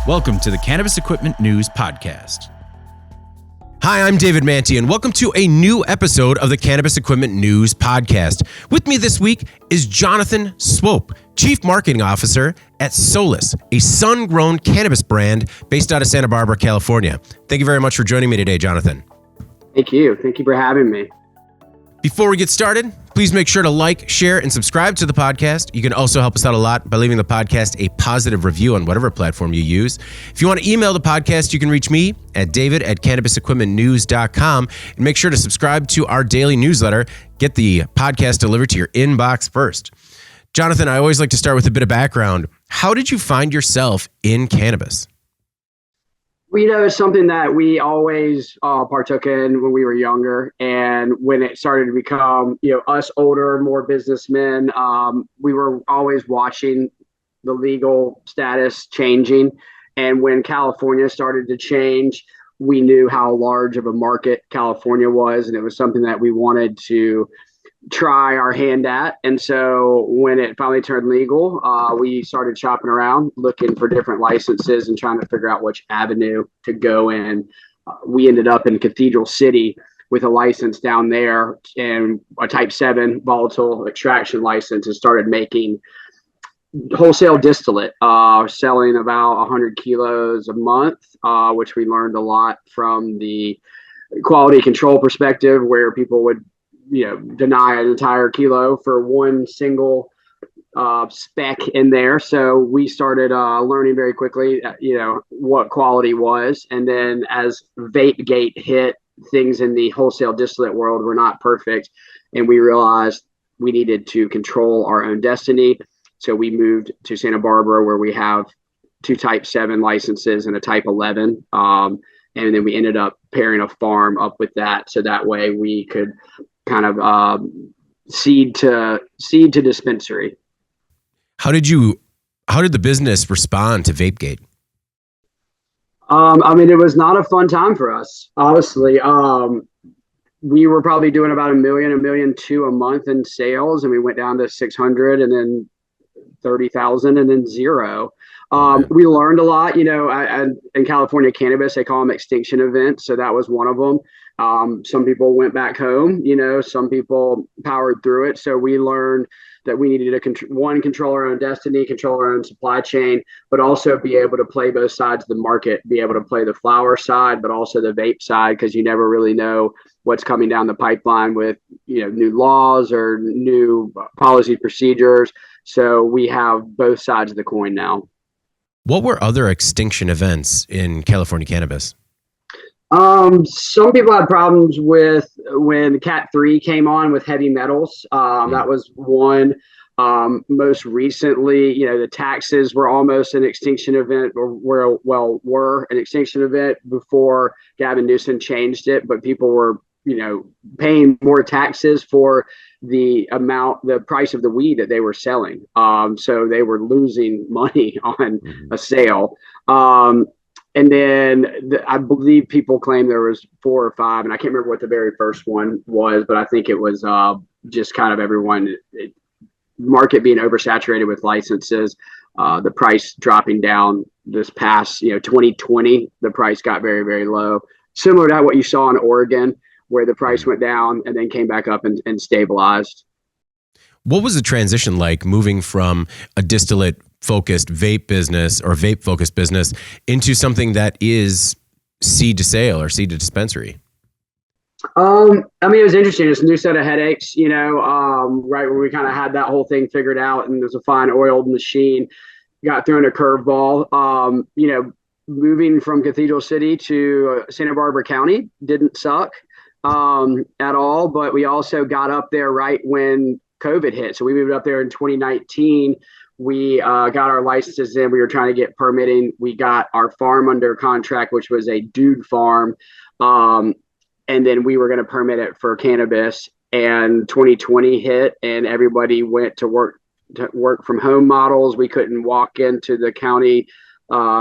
Welcome to the Cannabis Equipment News Podcast. Hi, I'm David Manti, and welcome to a new episode of the Cannabis Equipment News Podcast. With me this week is Jonathan Swope, Chief Marketing Officer at Solis, a sun-grown cannabis brand based out of Santa Barbara, California. Thank you very much for joining me today, Jonathan. Thank you. Thank you for having me. Before we get started, please make sure to like, share, and subscribe to the podcast. You can also help us out a lot by leaving the podcast a positive review on whatever platform you use. If you want to email the podcast, you can reach me at david@cannabisequipmentnews.com, and make sure to subscribe to our daily newsletter. Get the podcast delivered to your inbox first. Jonathan, I always like to start with a bit of background. How did you find yourself in cannabis? Well, it's something that we always partook in when we were younger. And when it started to become, us older, more businessmen, we were always watching the legal status changing. And when California started to change, we knew how large of a market California was. And it was something that we wanted to try our hand at. And so when it finally turned legal, we started shopping around, looking for different licenses and trying to figure out which avenue to go in. We ended up in Cathedral City with a license down there and a Type 7 volatile extraction license, and started making wholesale distillate, selling about 100 kilos a month, which we learned a lot from the quality control perspective, where people would deny an entire kilo for one single spec in there. So we started learning very quickly, what quality was. And then as Vape Gate hit, things in the wholesale distillate world were not perfect. And we realized we needed to control our own destiny. So we moved to Santa Barbara, where we have 2 Type 7 licenses and a Type 11. And then we ended up pairing a farm up with that. So that way we could kind of seed to dispensary. How did the business respond to Vape Gate? It was not a fun time for us, honestly. We were probably doing about $1 million a month in sales, and we went down to 600, and then 30,000, and then zero. We learned a lot, in California cannabis, they call them extinction events. So that was one of them. Some people went back home, some people powered through it. So we learned that we needed to control our own destiny, control our own supply chain, but also be able to play both sides of the market, be able to play the flower side, but also the vape side, because you never really know what's coming down the pipeline with, new laws or new policy procedures. So we have both sides of the coin now. What were other extinction events in California cannabis? Some people had problems with when Cat 3 came on with heavy metals. That was one. Most recently, the taxes were almost an extinction event, or were an extinction event before Gavin Newsom changed it. But people were, paying more taxes for the price of the weed that they were selling. So they were losing money on a sale. And then I believe people claim there was 4 or 5, and I can't remember what the very first one was, but I think it was just kind of everyone, market being oversaturated with licenses, the price dropping down this past, 2020, the price got very, very low. Similar to what you saw in Oregon, where the price went down and then came back up and stabilized. What was the transition like moving from a distillate focused vape business or vape focused business into something that is seed to sale or seed to dispensary? It was interesting. It's a new set of headaches, right when we kind of had that whole thing figured out, and there's a fine oiled machine, got thrown a curveball. Moving from Cathedral City to Santa Barbara County didn't suck at all, but we also got up there right when COVID hit. So we moved up there in 2019. We got our licenses in. We were trying to get permitting. We got our farm under contract, which was a dude farm. And then we were going to permit it for cannabis. And 2020 hit, and everybody went to work from home models. We couldn't walk into the county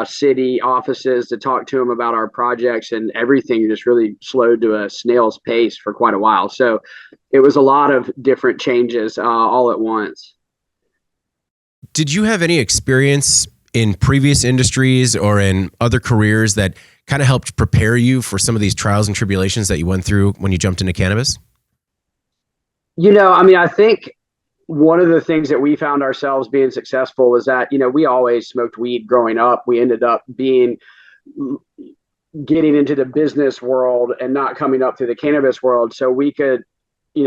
city offices to talk to them about our projects, and everything just really slowed to a snail's pace for quite a while. So it was a lot of different changes all at once. Did you have any experience in previous industries or in other careers that kind of helped prepare you for some of these trials and tribulations that you went through when you jumped into cannabis? I think one of the things that we found ourselves being successful was that, we always smoked weed growing up. We ended up getting into the business world and not coming up through the cannabis world. So we could,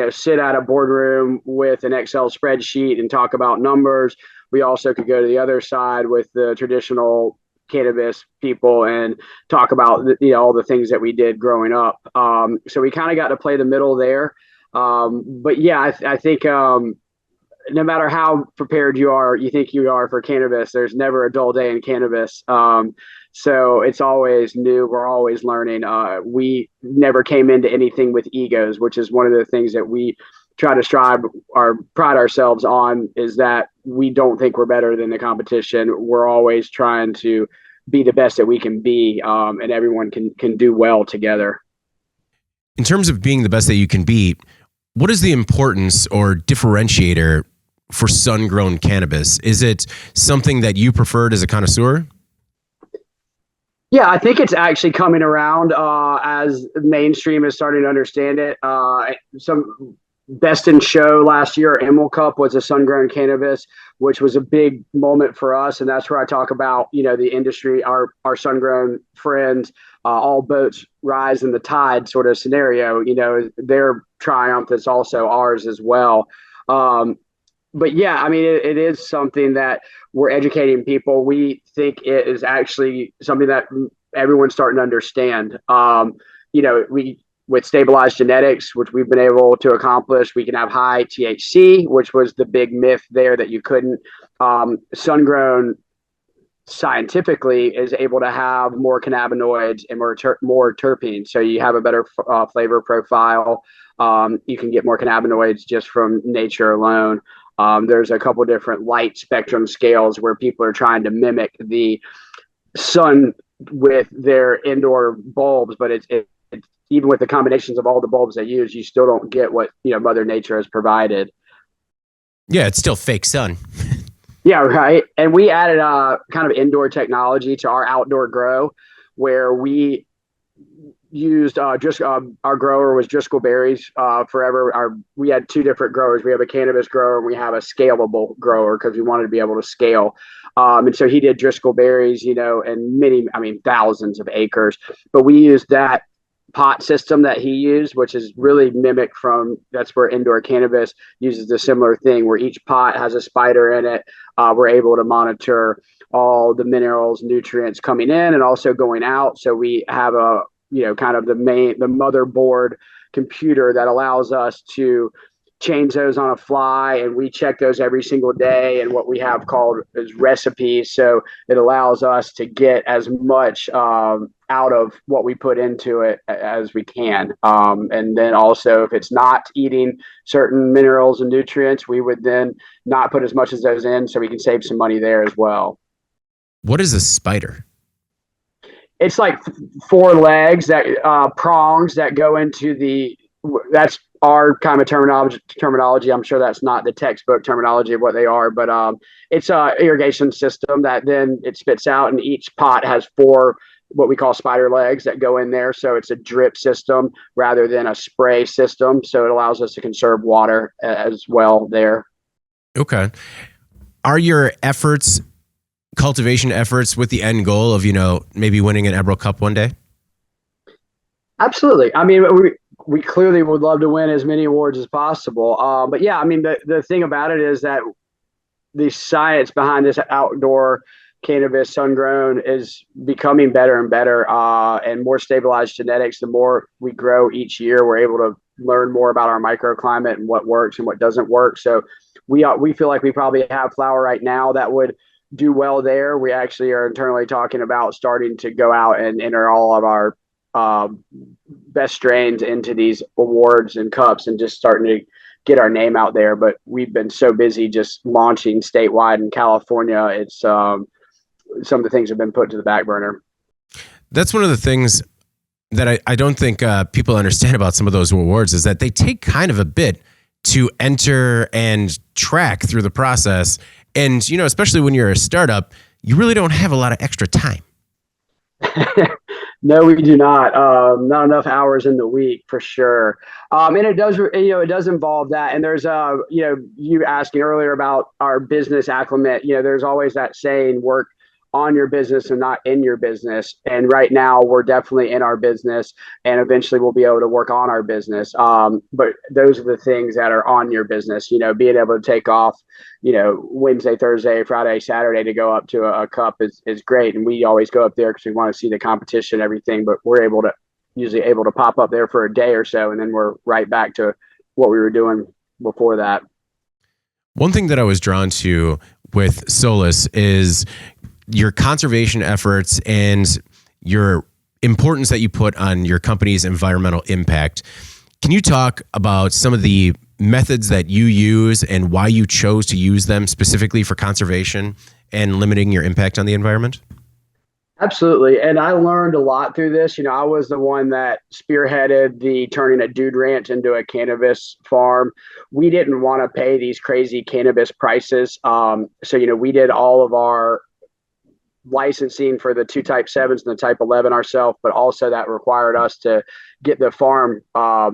sit at a boardroom with an Excel spreadsheet and talk about numbers. We also could go to the other side with the traditional cannabis people and talk about all the things that we did growing up. So we kind of got to play the middle there. But yeah, I think no matter how prepared you think you are for cannabis, there's never a dull day in cannabis. So it's always new. We're always learning. We never came into anything with egos, which is one of the things that we try to strive or pride ourselves on, is that we don't think we're better than the competition. We're always trying to be the best that we can be, and everyone can do well together. In terms of being the best that you can be, what is the importance or differentiator for sun-grown cannabis? Is it something that you preferred as a connoisseur? Yeah, I think it's actually coming around as mainstream is starting to understand it. Some Best in Show last year, Emerald Cup, was a sun-grown cannabis, which was a big moment for us. And that's where I talk about, the industry, our sun-grown friends, all boats rise in the tide sort of scenario. Their triumph is also ours as well. But yeah, it is something that we're educating people. We think it is actually something that everyone's starting to understand. With stabilized genetics, which we've been able to accomplish, we can have high THC, which was the big myth there that you couldn't. Sun-grown scientifically is able to have more cannabinoids and more terpenes. So you have a better flavor profile. You can get more cannabinoids just from nature alone. There's a couple different light spectrum scales where people are trying to mimic the sun with their indoor bulbs, but it's even with the combinations of all the bulbs they use, you still don't get what Mother Nature has provided. Yeah, it's still fake sun. Yeah, right. And we added kind of indoor technology to our outdoor grow, where we used our grower was Driscoll Berries forever. We had two different growers. We have a cannabis grower and we have a scalable grower because we wanted to be able to scale. And so he did Driscoll Berries, and thousands of acres. But we used that pot system that he used, which is really mimicked that's where indoor cannabis uses a similar thing, where each pot has a spider in it. We're able to monitor all the minerals, nutrients coming in and also going out. So we have kind of the motherboard computer that allows us to change those on a fly, and we check those every single day, and what we have called is recipes. So it allows us to get as much out of what we put into it as we can. And then also, if it's not eating certain minerals and nutrients, we would then not put as much as those in, so we can save some money there as well. What is a spider? It's like four legs that prongs that go into that's our kind of terminology. I'm sure that's not the textbook terminology of what they are, but it's a irrigation system that then it spits out, and each pot has four what we call spider legs that go in there. So it's a drip system rather than a spray system. So it allows us to conserve water as well there. Okay. Are your cultivation efforts with the end goal of, maybe winning an Emerald Cup one day? Absolutely. We clearly would love to win as many awards as possible. But yeah, the thing about it is that the science behind this outdoor cannabis sun-grown is becoming better and better, and more stabilized genetics. The more we grow each year, we're able to learn more about our microclimate and what works and what doesn't work. So we feel like we probably have flower right now that would do well there. We actually are internally talking about starting to go out and enter all of our best strains into these awards and cups and just starting to get our name out there. But we've been so busy just launching statewide in California. It's some of the things have been put to the back burner. That's one of the things that I don't think people understand about some of those awards, is that they take kind of a bit to enter and track through the process. And, especially when you're a startup, you really don't have a lot of extra time. No, we do not. Not enough hours in the week for sure. And it does, it does involve that. And there's, you asking earlier about our business acclimate, there's always that saying, work on your business and not in your business. And right now we're definitely in our business, and eventually we'll be able to work on our business. But those are the things that are on your business, being able to take off, Wednesday, Thursday, Friday, Saturday to go up to a cup is great. And we always go up there because we want to see the competition, everything, but we're usually able to pop up there for a day or so. And then we're right back to what we were doing before that. One thing that I was drawn to with Solis is your conservation efforts and your importance that you put on your company's environmental impact. Can you talk about some of the methods that you use and why you chose to use them specifically for conservation and limiting your impact on the environment? Absolutely. And I learned a lot through this. I was the one that spearheaded the turning a dude ranch into a cannabis farm. We didn't want to pay these crazy cannabis prices. So, we did all of our licensing for the 2 type 7s and the type 11 ourselves, but also that required us to get the farm, our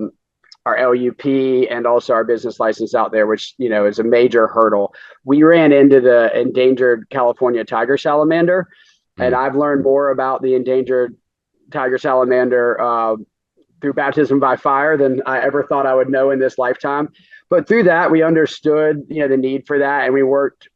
LUP and also our business license out there, which, is a major hurdle. We ran into the endangered California tiger salamander, and I've learned more about the endangered tiger salamander through baptism by fire than I ever thought I would know in this lifetime. But through that, we understood, the need for that. And we worked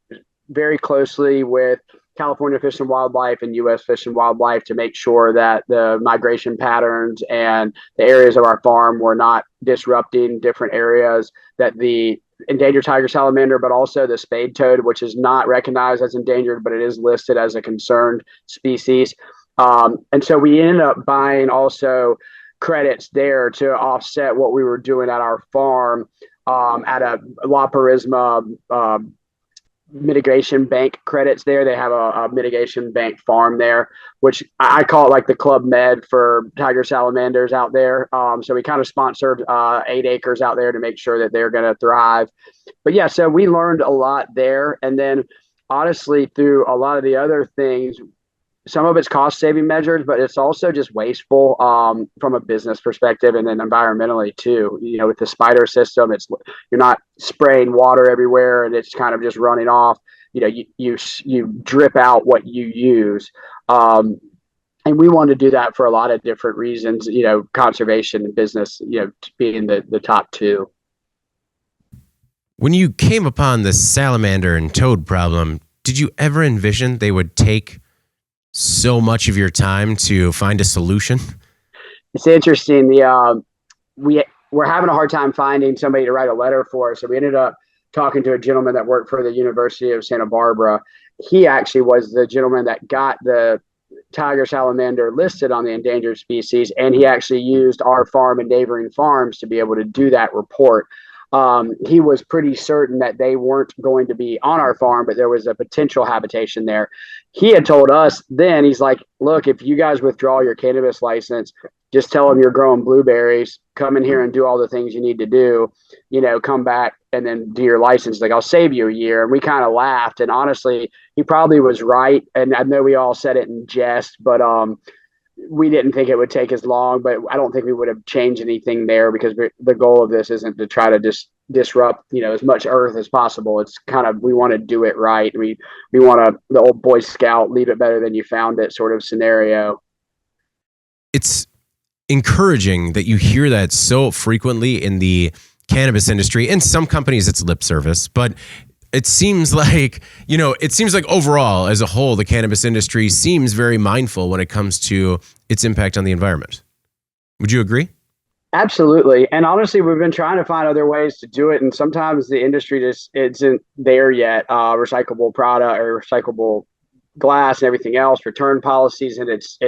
very closely with California Fish and Wildlife and U.S. Fish and Wildlife to make sure that the migration patterns and the areas of our farm were not disrupting different areas, that the endangered tiger salamander, but also the spade toad, which is not recognized as endangered, but it is listed as a concerned species. And so we ended up buying also credits there to offset what we were doing at our farm at a La Purisma mitigation bank credits there. They have a mitigation bank farm there, which I call it like the Club Med for tiger salamanders out there. So we kind of sponsored 8 acres out there to make sure that they're going to thrive. But yeah, so we learned a lot there. And then honestly, through a lot of the other things, some of it's cost saving measures, but it's also just wasteful from a business perspective, and then environmentally too. With the spider system, you're not spraying water everywhere and it's kind of just running off. You drip out what you use, and we want to do that for a lot of different reasons. Conservation and business, being the top 2. When you came upon the salamander and toad problem, did you ever envision they would take so much of your time to find a solution? It's interesting. We're having a hard time finding somebody to write a letter for us. So we ended up talking to a gentleman that worked for the University of Santa Barbara. He actually was the gentleman that got the tiger salamander listed on the endangered species, and he actually used our farm and neighboring farms to be able to do that report. He was pretty certain that they weren't going to be on our farm, but there was a potential habitation there. He had told us then, he's like, look, if you guys withdraw your cannabis license, just tell them you're growing blueberries, come in here and do all the things you need to do, come back and then do your license. Like, I'll save you a year. And we kind of laughed. And honestly, he probably was right. And I know we all said it in jest, but we didn't think it would take as long, but I don't think we would have changed anything there, because the goal of this isn't to try to disrupt, as much earth as possible. It's kind of, we want to do it right. We want the old Boy Scout, leave it better than you found it sort of scenario. It's encouraging that you hear that so frequently in the cannabis industry. In some companies, it's lip service, but it seems like, overall, as a whole, the cannabis industry seems very mindful when it comes to its impact on the environment. Would you agree? Absolutely. And honestly, we've been trying to find other ways to do it. And sometimes the industry just isn't there yet. Recyclable product or recyclable glass and everything else, return policies. And it's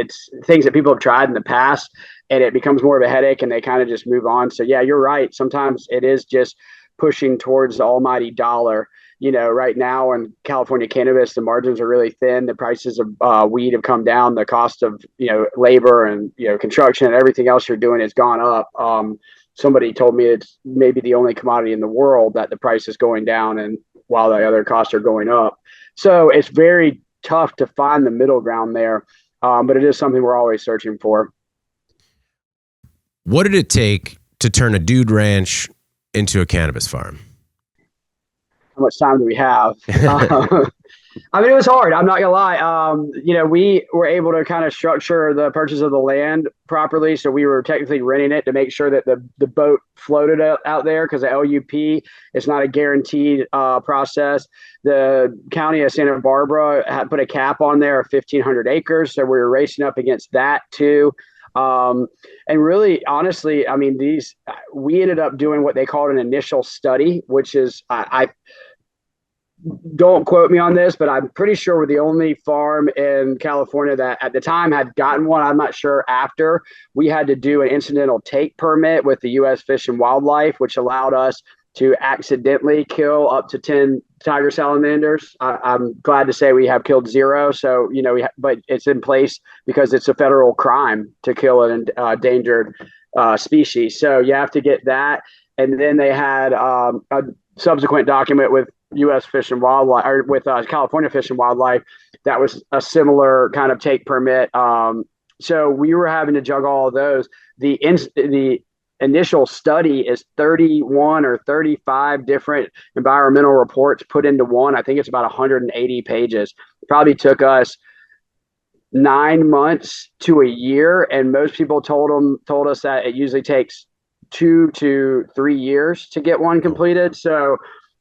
things that people have tried in the past, and it becomes more of a headache and they kind of just move on. So yeah, you're right. Sometimes it is just pushing towards the almighty dollar. Right now in California cannabis, the margins are really thin. The prices of weed have come down. The cost of, labor and, construction and everything else you're doing has gone up. Somebody told me it's maybe the only commodity in the world that the price is going down, and while the other costs are going up. So it's very tough to find the middle ground there. But it is something we're always searching for. What did it take to turn a dude ranch into a cannabis farm? How much time do we have? I mean, it was hard. I'm not gonna lie. We were able to kind of structure the purchase of the land properly, so we were technically renting it to make sure that the boat floated out there, because the LUP is not a guaranteed process. The county of Santa Barbara had put a cap on there of 1,500 acres, so we were racing up against that too. And really, honestly, I mean, we ended up doing what they called an initial study, which is I don't quote me on this, but I'm pretty sure we're the only farm in California that at the time had gotten one. I'm not sure after. We had to do an incidental take permit with the U.S. Fish and Wildlife, which allowed us to accidentally kill up to 10 tiger salamanders. I'm glad to say we have killed 0. So, but it's in place because it's a federal crime to kill an endangered species. So you have to get that. And then they had a subsequent document with U.S. Fish and Wildlife, or with California Fish and Wildlife, that was a similar kind of take permit. So we were having to juggle all of those. The initial study is 31 or 35 different environmental reports put into one. I think it's about 180 pages. It probably took us 9 months to a year, and most people told us that it usually takes 2 to 3 years to get one completed. So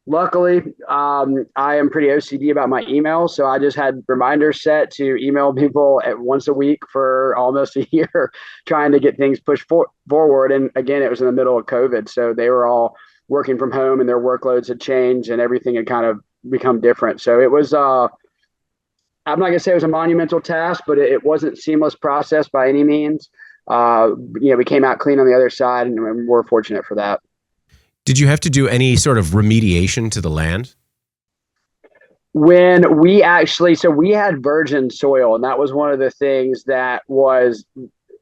luckily, I am pretty OCD about my emails, so I just had reminders set to email people once a week for almost a year, trying to get things pushed forward. And again, it was in the middle of COVID, so they were all working from home, and their workloads had changed, and everything had kind of become different. So it was, I'm not going to say it was a monumental task, but it wasn't a seamless process by any means. We came out clean on the other side, and we're fortunate for that. Did you have to do any sort of remediation to the land? When we we had virgin soil, and that was one of the things that was,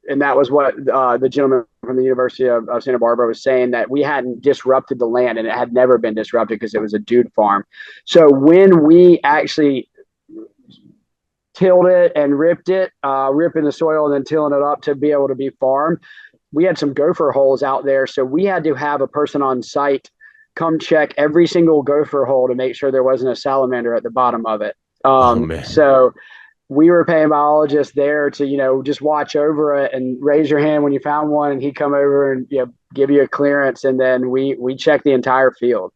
and that was what the gentleman from the University of Santa Barbara was saying, that we hadn't disrupted the land, and it had never been disrupted because it was a dude farm. So when we actually tilled it and ripping the soil and then tilling it up to be able to be farmed, we had some gopher holes out there. So we had to have a person on site come check every single gopher hole to make sure there wasn't a salamander at the bottom of it. So we were paying biologists there to, just watch over it and raise your hand when you found one, and he'd come over and give you a clearance. And then we checked the entire field.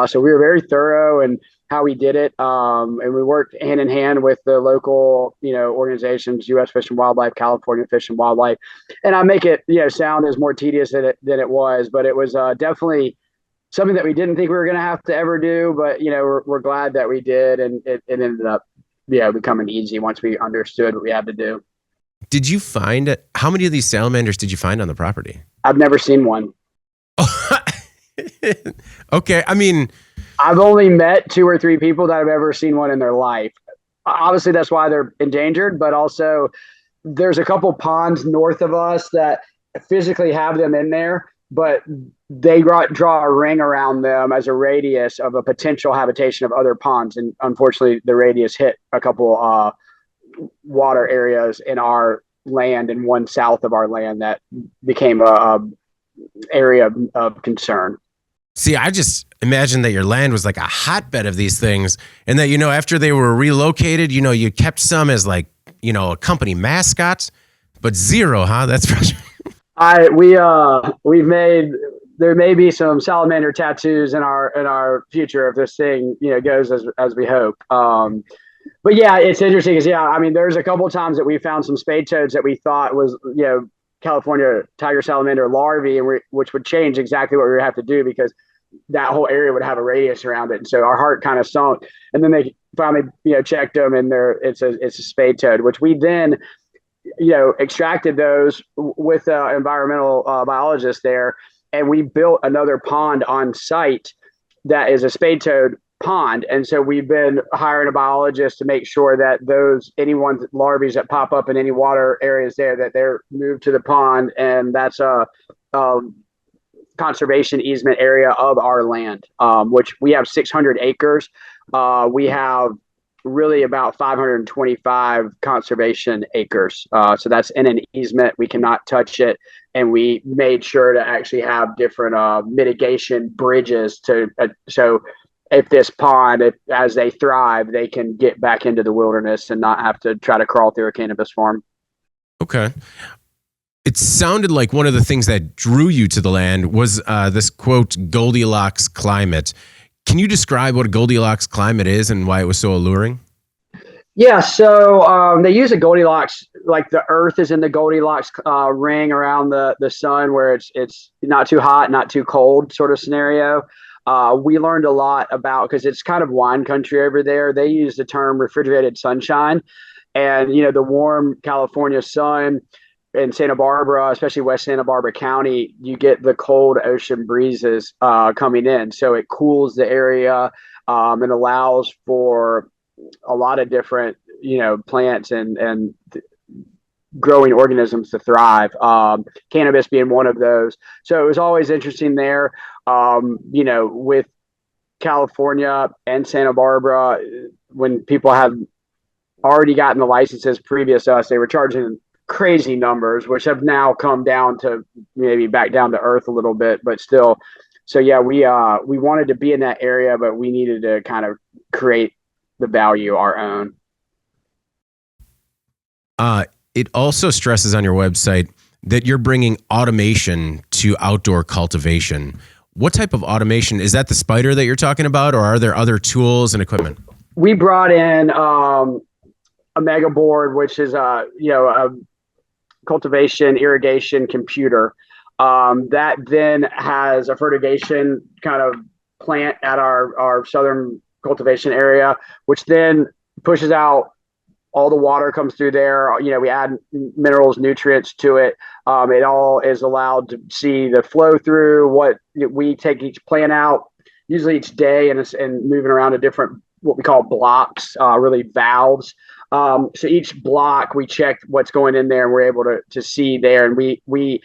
So we were very thorough in how we did it. And we worked hand in hand with the local, organizations, U.S. Fish and Wildlife, California Fish and Wildlife. And I make it, sound as more tedious than it was, but it was definitely something that we didn't think we were going to have to ever do. But, we're glad that we did. And it ended up, becoming easy once we understood what we had to do. Did you find how many of these salamanders did you find on the property? I've never seen one. Okay. I mean, I've only met 2 or 3 people that have ever seen one in their life. Obviously, that's why they're endangered, but also there's a couple ponds north of us that physically have them in there, but they draw a ring around them as a radius of a potential habitation of other ponds. And unfortunately, the radius hit a couple water areas in our land and one south of our land that became a area of concern. See, I just imagine that your land was like a hotbed of these things, and that, after they were relocated, you kept some as like, a company mascots, but 0, huh? That's frustrating. There may be some salamander tattoos in our future if this thing, goes as we hope. But yeah, it's interesting because there's a couple of times that we found some spade toads that we thought was, California tiger salamander larvae, and which would change exactly what we would have to do, because that whole area would have a radius around it. And so our heart kind of sunk. And then they finally, checked them, and it's a spade toad, which we then, extracted those with environmental biologists there. And we built another pond on site that is a spade toad pond. And so we've been hiring a biologist to make sure that anyone's larvae that pop up in any water areas there, that they're moved to the pond. And that's a conservation easement area of our land, which we have 600 acres. We have really about 525 conservation acres. So that's in an easement. We cannot touch it. And we made sure to actually have different mitigation bridges so if this pond, as they thrive, they can get back into the wilderness and not have to try to crawl through a cannabis farm. Okay. It sounded like one of the things that drew you to the land was this quote, Goldilocks climate. Can you describe what a Goldilocks climate is and why it was so alluring? Yeah, so they use a Goldilocks, like the Earth is in the Goldilocks ring around the sun, where it's not too hot, not too cold, sort of scenario. We learned a lot about, because it's kind of wine country over there. They use the term refrigerated sunshine, and the warm California sun in Santa Barbara, especially West Santa Barbara County, you get the cold ocean breezes coming in, so it cools the area and allows for a lot of different plants and growing organisms to thrive, cannabis being one of those. So it was always interesting there. With California and Santa Barbara, when people have already gotten the licenses previous to us, they were charging crazy numbers, which have now come down to maybe back down to earth a little bit, but still. So yeah, we wanted to be in that area, but we needed to kind of create the value our own. It also stresses on your website that you're bringing automation to outdoor cultivation. What type of automation? Is that the spider that you're talking about, or are there other tools and equipment? We brought in a mega board, which is a cultivation irrigation computer that then has a fertigation kind of plant at our southern cultivation area, which then pushes out all the water comes through there. We add minerals, nutrients to it. It all is allowed to see the flow through. What we take each plant out, usually each day, and moving around to different what we call blocks, really valves. So each block we check what's going in there, and we're able to see there. And we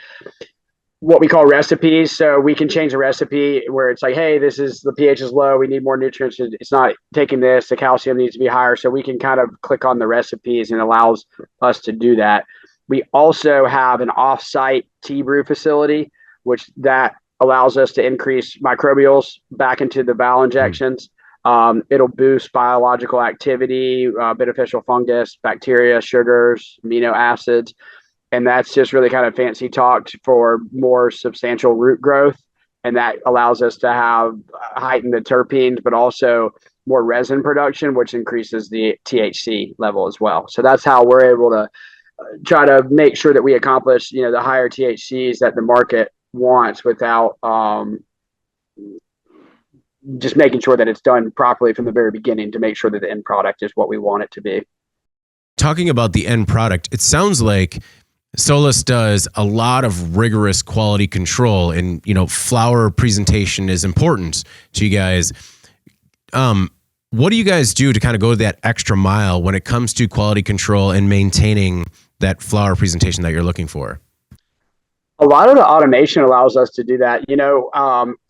what we call recipes. So we can change a recipe where it's like, hey, the pH is low. We need more nutrients. It's not taking this. The calcium needs to be higher. So we can kind of click on the recipes, and it allows us to do that. We also have an off-site tea brew facility, which that allows us to increase microbials back into the bowel injections. It'll boost biological activity, beneficial fungus, bacteria, sugars, amino acids. And that's just really kind of fancy talk for more substantial root growth. And that allows us to have heighten the terpenes, but also more resin production, which increases the THC level as well. So that's how we're able to try to make sure that we accomplish, the higher THCs that the market wants without just making sure that it's done properly from the very beginning to make sure that the end product is what we want it to be. Talking about the end product, it sounds like Solis does a lot of rigorous quality control, and flower presentation is important to you guys. What do you guys do to kind of go that extra mile when it comes to quality control and maintaining that flower presentation that you're looking for? A lot of the automation allows us to do that.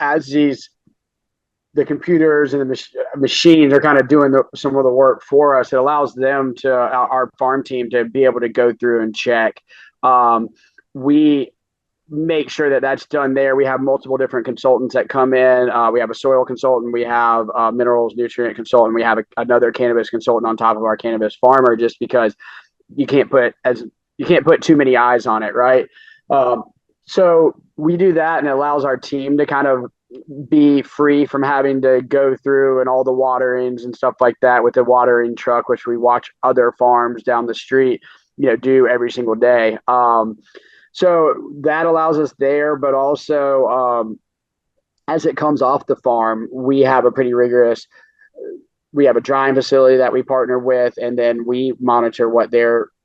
As the computers and the machines are kind of doing some of the work for us, it allows them our farm team to be able to go through and check. We make sure that that's done there. We have multiple different consultants that come in. We have a soil consultant, we have a minerals nutrient consultant, we have another cannabis consultant on top of our cannabis farmer, just because you can't put too many eyes on it, right? So we do that, and it allows our team to kind of be free from having to go through and all the waterings and stuff like that with the watering truck, which we watch other farms down the street do every single day. So that allows us there, but also as it comes off the farm, we have a drying facility that we partner with, and then we monitor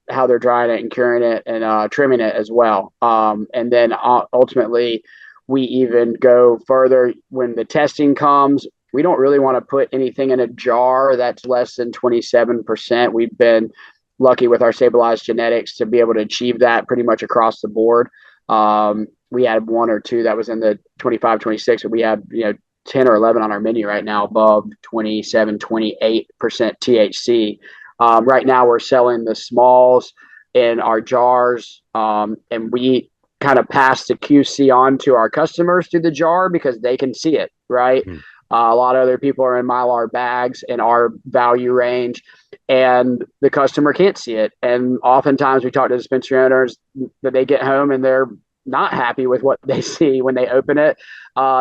how they're drying it and curing it and trimming it as well. And then ultimately we even go further when the testing comes. We don't really want to put anything in a jar that's less than 27%. We've been lucky with our stabilized genetics to be able to achieve that pretty much across the board. We had one or two that was in the 25, 26, but we had, 10 or 11 on our menu right now, above 27, 28% THC. Right now we're selling the smalls in our jars, and we kind of pass the QC on to our customers through the jar because they can see it, right? Hmm. A lot of other people are in Mylar bags in our value range, and the customer can't see it. And oftentimes we talk to dispensary owners that they get home and they're not happy with what they see when they open it.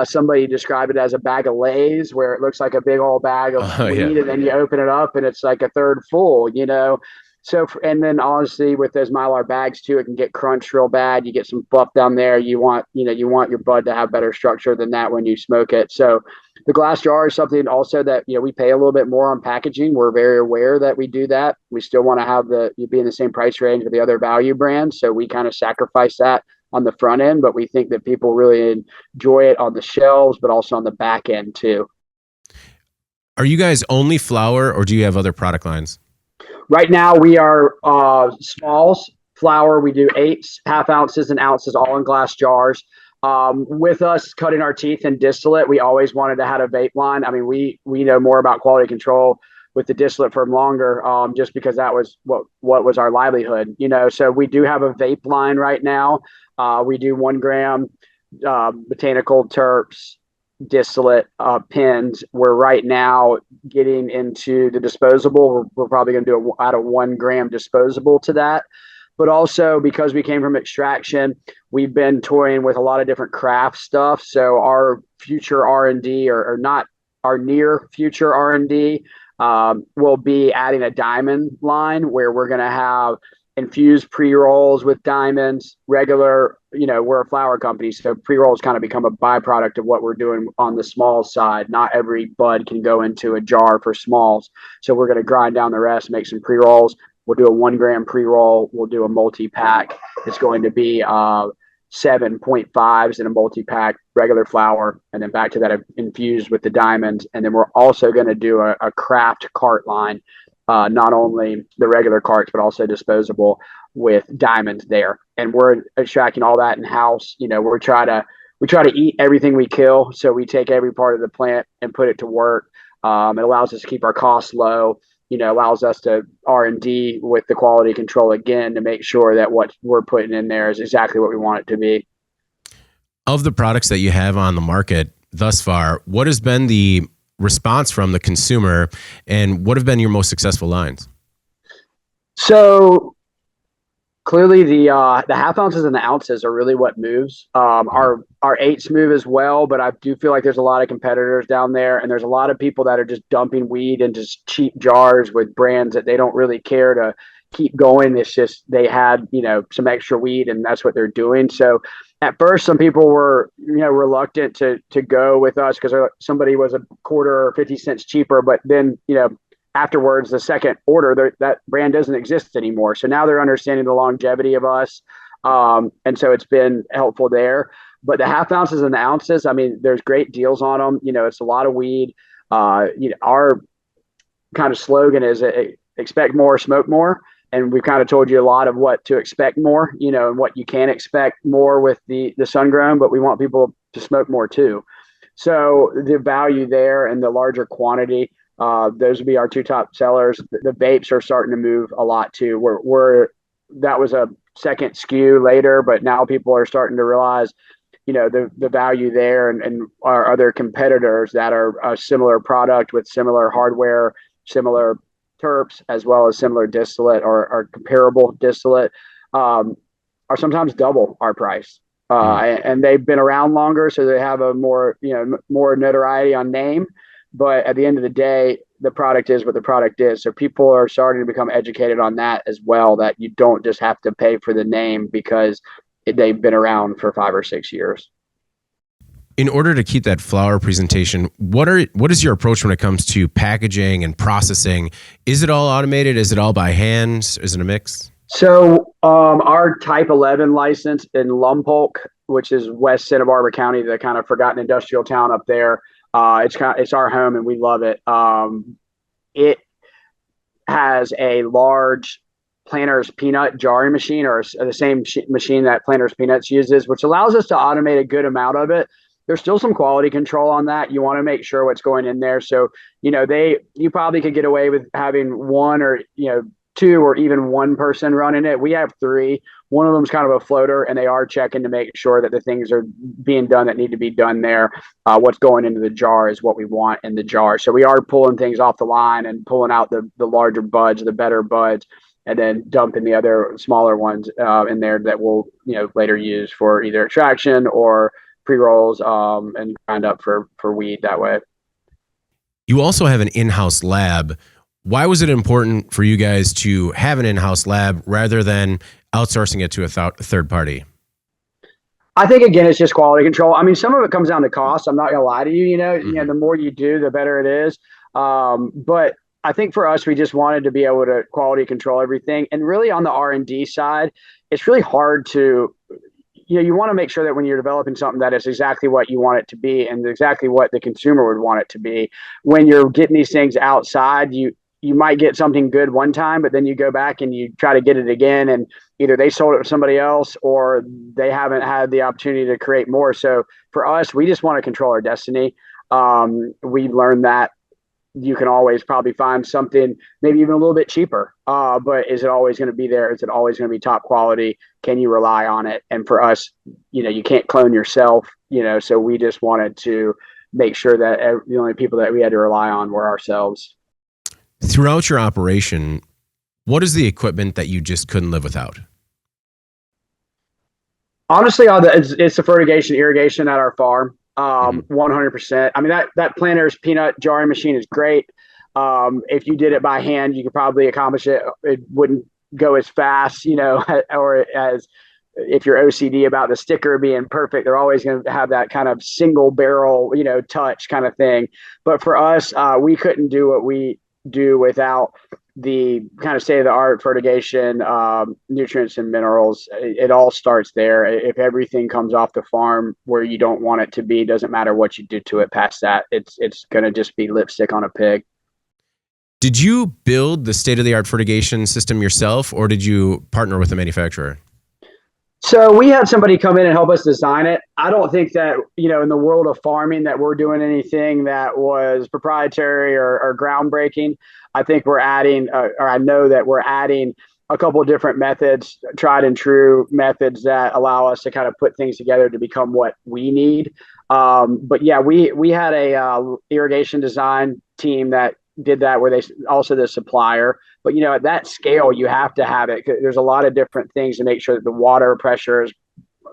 Somebody described it as a bag of Lay's, where it looks like a big old bag of Oh, weed, yeah. and then you open it up and it's like a third full, you know. So, and then honestly, with those Mylar bags too, it can get crunched real bad. You get some fluff down there. You want, you want your bud to have better structure than that when you smoke it. So, the glass jar is something also that we pay a little bit more on packaging. We're very aware that we do that. We still want to have you be in the same price range with the other value brands, so we kind of sacrifice that on the front end, but we think that people really enjoy it on the shelves, but also on the back end too. Are you guys only flower, or do you have other product lines? Right now we are smalls, flour. We do eighths, half ounces, and ounces, all in glass jars. With us cutting our teeth in distillate, we always wanted to have a vape line. I mean, we know more about quality control with the distillate for longer, just because that was what was our livelihood, So we do have a vape line right now. We do 1 gram botanical terps, distillate pins. We're right now getting into the disposable. We're probably going to do add a 1 gram disposable to that. But also, because we came from extraction, we've been toying with a lot of different craft stuff. So our future R&D, or not our near future R&D, will be adding a diamond line where we're going to have infused pre-rolls with diamonds, regular, we're a flower company, so pre-rolls kind of become a byproduct of what we're doing on the small side. Not every bud can go into a jar for smalls. So we're going to grind down the rest, make some pre-rolls. We'll do a 1 gram pre-roll. We'll do a multi-pack. It's going to be 7.5s in a multi-pack, regular flower, and then back to that infused with the diamonds. And then we're also going to do a craft cart line, not only the regular carts, but also disposable with diamonds there. And we're extracting all that in house. We try to eat everything we kill. So we take every part of the plant and put it to work. It allows us to keep our costs low, allows us to R&D with the quality control again, to make sure that what we're putting in there is exactly what we want it to be. Of the products that you have on the market thus far, what has been the response from the consumer, and what have been your most successful lines? So clearly the half ounces and the ounces are really what moves. Our eighths move as well, but I do feel like there's a lot of competitors down there, and there's a lot of people that are just dumping weed into cheap jars with brands that they don't really care to keep going. It's just they had some extra weed, and that's what they're doing. So at first, some people were reluctant to go with us because somebody was a quarter or 50 cents cheaper, but then afterwards, the second order, that brand doesn't exist anymore. So now they're understanding the longevity of us. And so it's been helpful there. But the half ounces and the ounces, I mean, there's great deals on them. It's a lot of weed. Our kind of slogan is expect more, smoke more. And we've kind of told you a lot of what to expect more, and what you can expect more with the sun grown, but we want people to smoke more too. So the value there and the larger quantity, those would be our two top sellers. The vapes are starting to move a lot too. That was a second SKU later, but now people are starting to realize, the value there, and our other competitors that are a similar product with similar hardware, similar terps, as well as similar distillate or comparable distillate, are sometimes double our price. And they've been around longer, so they have a more notoriety on name. But at the end of the day, the product is what the product is. So people are starting to become educated on that as well, that you don't just have to pay for the name because they've been around for 5 or 6 years. In order to keep that flower presentation, what is your approach when it comes to packaging and processing? Is it all automated? Is it all by hand? Is it a mix? So our Type 11 license in Lompoc, which is west Santa Barbara County, the kind of forgotten industrial town up there, it's our home and we love it. It has a large Planters peanut jarring machine, or the same machine that Planters Peanuts uses, which allows us to automate a good amount of it. there's still some quality control on that. You want to make sure what's going in there. So, you probably could get away with having one or, two or even one person running it. We have three. One of them's kind of a floater, and they are checking to make sure that the things are being done that need to be done there. What's going into the jar is what we want in the jar. So we are pulling things off the line and pulling out the larger buds, the better buds, and then dumping the other smaller ones in there that we'll later use for either extraction or pre-rolls and grind up for weed that way. You also have an in-house lab. Why was it important for you guys to have an in-house lab rather than outsourcing it to a third party? I think, again, it's just quality control. I mean, some of it comes down to cost. I'm not going to lie to you. The more you do, the better it is. But I think for us, we just wanted to be able to quality control everything. And really on the R&D side, it's really hard to, you want to make sure that when you're developing something that is exactly what you want it to be and exactly what the consumer would want it to be. When you're getting these things outside, you might get something good one time, but then you go back and you try to get it again, and either they sold it to somebody else or they haven't had the opportunity to create more. So for us, we just want to control our destiny. We learned that you can always probably find something maybe even a little bit cheaper, but is it always going to be there? Is it always going to be top quality? Can you rely on it? And for us, you can't clone yourself, so we just wanted to make sure that the only people that we had to rely on were ourselves. Throughout your operation, what is the equipment that you just couldn't live without? Honestly, it's the fertigation irrigation at our farm. 100%. I mean, that Planters peanut jarring machine is great. If you did it by hand, you could probably accomplish it. It wouldn't go as fast, or as if you're OCD about the sticker being perfect. They're always going to have that kind of single barrel, touch kind of thing. But for us, we couldn't do what we do without the kind of state-of-the-art fertigation, nutrients and minerals. It all starts there. If everything comes off the farm where you don't want it to be, doesn't matter what you do to it past that, it's going to just be lipstick on a pig. Did you build the state-of-the-art fertigation system yourself, or did you partner with a manufacturer? So we had somebody come in and help us design it. I don't think that, in the world of farming that we're doing anything that was proprietary or groundbreaking. I think we're adding, or I know that we're adding a couple of different methods, tried and true methods that allow us to kind of put things together to become what we need. But yeah, we had a irrigation design team that did that, where they also the supplier. But at that scale, you have to have it. There's a lot of different things to make sure that the water pressure is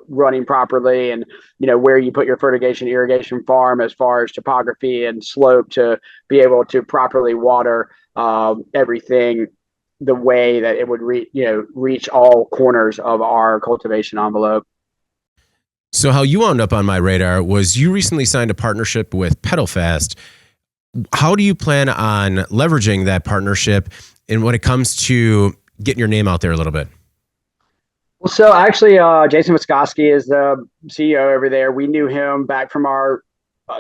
running properly, and where you put your fertigation irrigation farm as far as topography and slope to be able to properly water everything the way that it would reach all corners of our cultivation envelope. So how you wound up on my radar was you recently signed a partnership with PedalFast. How do you plan on leveraging that partnership, and when it comes to getting your name out there a little bit? Well, so actually, Jason Wiskoski is the CEO over there. We knew him back from our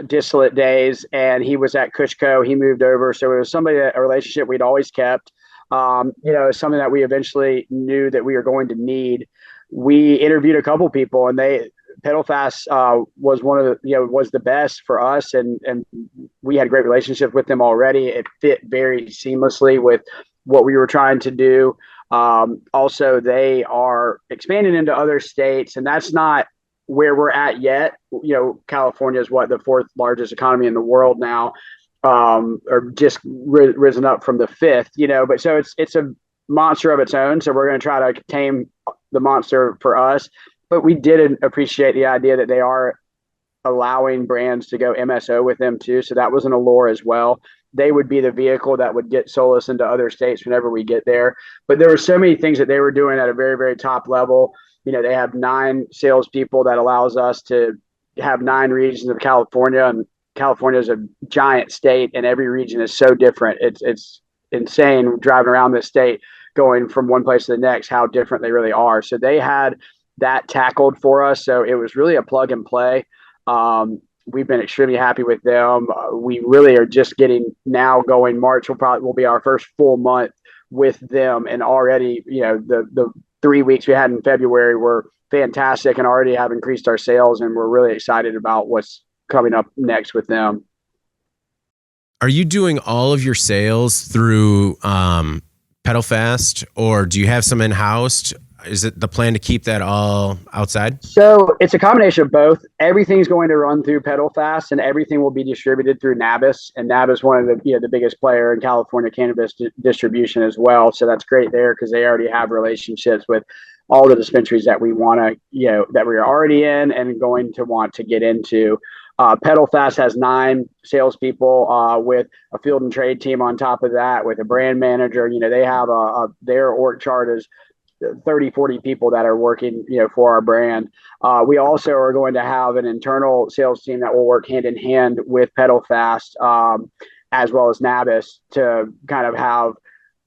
distillate days, and he was at Kushco. He moved over, so it was a relationship we'd always kept. Something that we eventually knew that we were going to need. We interviewed a couple people, and PedalFast was one of was the best for us, and we had a great relationship with them already. It fit very seamlessly with what we were trying to do. Also, they are expanding into other states, and that's not where we're at yet. California is the fourth largest economy in the world now, or just risen up from the fifth. But so it's a monster of its own. So we're going to try to tame the monster for us. But we did appreciate the idea that they are allowing brands to go MSO with them too. So that was an allure as well. They would be the vehicle that would get Solis into other states whenever we get there. But there were so many things that they were doing at a very, very top level. They have 9 salespeople that allows us to have 9 regions of California. And California is a giant state, and every region is so different. It's insane driving around this state, going from one place to the next, how different they really are. So they had that tackled for us. So it was really a plug and play. We've been extremely happy with them. We really are just getting now going. March will be our first full month with them. And already, the 3 weeks we had in February were fantastic and already have increased our sales. And we're really excited about what's coming up next with them. Are you doing all of your sales through Pedal Fast, or do you have some in-house? Is it the plan to keep that all outside? So it's a combination of both. Everything's going to run through Pedal Fast, and everything will be distributed through Nabis. And Nabis, one of the biggest player in California cannabis distribution as well. So that's great there because they already have relationships with all the dispensaries that we want to, that we're already in and going to want to get into. Pedal Fast has 9 salespeople with a field and trade team on top of that, with a brand manager. They have their org chart is 30, 40 people that are working, for our brand. We also are going to have an internal sales team that will work hand in hand with Pedal Fast, as well as Nabis, to kind of have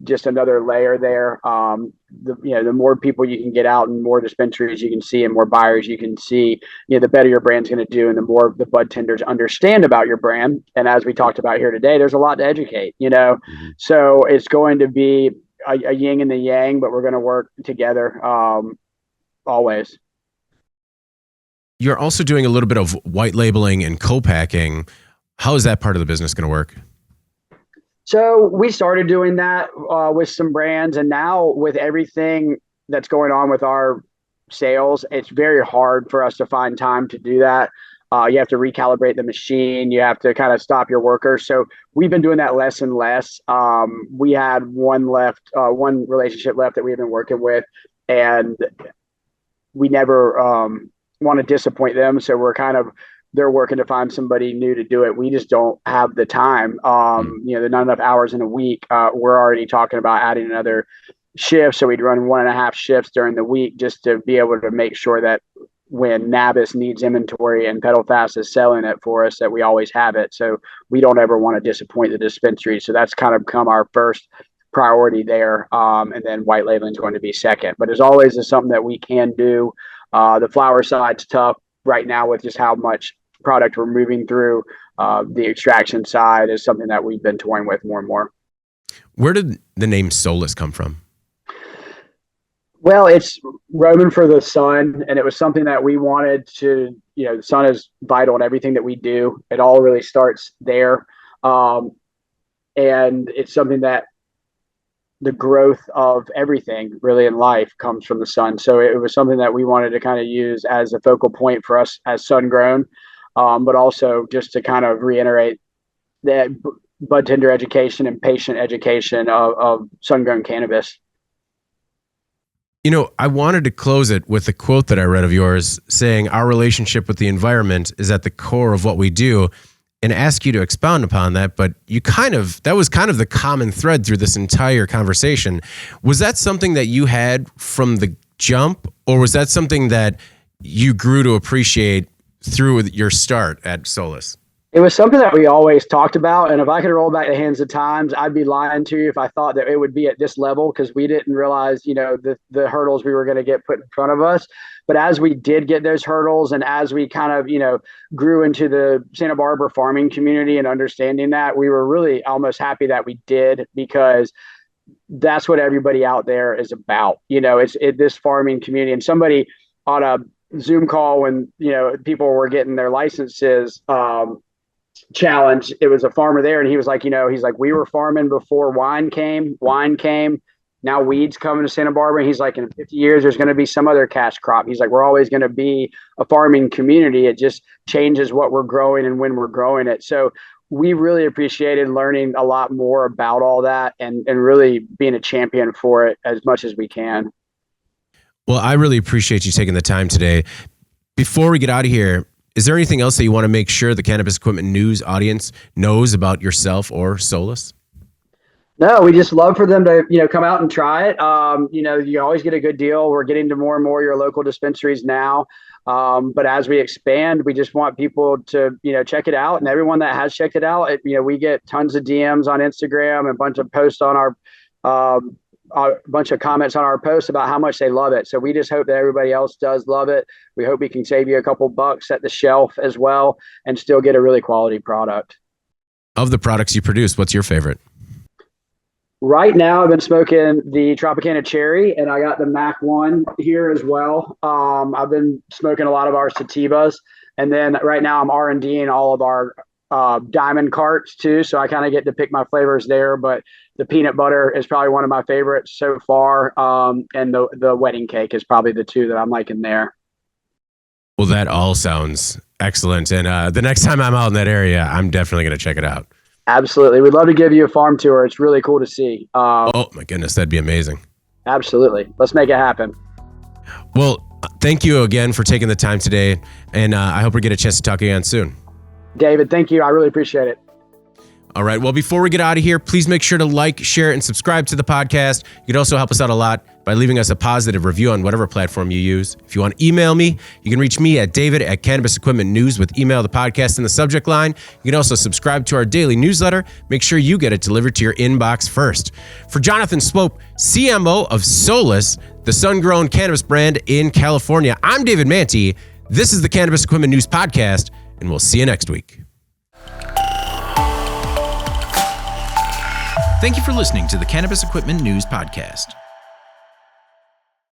just another layer there. The more people you can get out and more dispensaries you can see and more buyers you can see, the better your brand's going to do, and the more the bud tenders understand about your brand. And as we talked about here today, there's a lot to educate, Mm-hmm. So it's going to be a yin and the yang, but we're going to work together always. You're also doing a little bit of white labeling and co-packing. How is that part of the business going to work? So we started doing that with some brands, and now with everything that's going on with our sales, it's very hard for us to find time to do that. You have to recalibrate the machine. You have to kind of stop your workers. So we've been doing that less and less. We had one relationship left that we've been working with, and we never want to disappoint them. So they're working to find somebody new to do it. We just don't have the time. There's not enough hours in a week. We're already talking about adding another shift. So we'd run 1.5 shifts during the week just to be able to make sure that when Nabis needs inventory and Pedal Fast is selling it for us, that we always have it. So we don't ever want to disappoint the dispensary. So that's kind of become our first priority there. And then white labeling is going to be second. But as always, is something that we can do. The flower side's tough right now with just how much product we're moving through. The extraction side is something that we've been toying with more and more. Where did the name Solis come from? Well, it's Roman for the sun, and it was something that we wanted to, the sun is vital in everything that we do. It all really starts there. And it's something that the growth of everything really in life comes from the sun. So it was something that we wanted to kind of use as a focal point for us as sun grown, but also just to kind of reiterate that bud tender education and patient education of sun grown cannabis. I wanted to close it with a quote that I read of yours saying our relationship with the environment is at the core of what we do, and ask you to expound upon that. But that was kind of the common thread through this entire conversation. Was that something that you had from the jump, or was that something that you grew to appreciate through your start at Solis? It was something that we always talked about. And if I could roll back the hands of times, I'd be lying to you if I thought that it would be at this level, because we didn't realize, the hurdles we were going to get put in front of us. But as we did get those hurdles, and as we kind of, grew into the Santa Barbara farming community and understanding that, we were really almost happy that we did, because that's what everybody out there is about. It's this farming community. And somebody on a Zoom call when, people were getting their licenses, challenge, it was a farmer there, and he was like, we were farming before wine came, now weeds coming to Santa Barbara. And he's like, in 50 years, there's going to be some other cash crop. He's like, we're always going to be a farming community. It just changes what we're growing and when we're growing it. So we really appreciated learning a lot more about all that and really being a champion for it as much as we can. Well, I really appreciate you taking the time today. Before we get out of here, is there anything else that you want to make sure the Cannabis Equipment News audience knows about yourself or Solis? No, we just love for them to, come out and try it. You always get a good deal. We're getting to more and more your local dispensaries now. But as we expand, we just want people to, check it out. And everyone that has checked it out, we get tons of DMs on Instagram and a bunch of posts on a bunch of comments on our posts about how much they love it. So we just hope that everybody else does love it. We hope we can save you a couple bucks at the shelf as well and still get a really quality product. Of the products you produce, what's your favorite? Right now, I've been smoking the Tropicana Cherry, and I got the Mac 1 here as well. I've been smoking a lot of our sativas, and then right now I'm R&Ding all of our diamond carts too, so I kind of get to pick my flavors there. But the peanut butter is probably one of my favorites so far, and the wedding cake is probably the two that I'm liking there. Well, that all sounds excellent. And the next time I'm out in that area, I'm definitely going to check it out. Absolutely. We'd love to give you a farm tour. It's really cool to see. Oh, my goodness. That'd be amazing. Absolutely. Let's make it happen. Well, thank you again for taking the time today. And I hope we get a chance to talk again soon. David, thank you. I really appreciate it. All right. Well, before we get out of here, please make sure to like, share, and subscribe to the podcast. You can also help us out a lot by leaving us a positive review on whatever platform you use. If you want to email me, you can reach me at David@Cannabis Equipment News with email the podcast in the subject line. You can also subscribe to our daily newsletter. Make sure you get it delivered to your inbox first. For Jonathan Swope, CMO of Solis, the sun-grown cannabis brand in California, I'm David Manti. This is the Cannabis Equipment News Podcast, and we'll see you next week. Thank you for listening to the Cannabis Equipment News Podcast.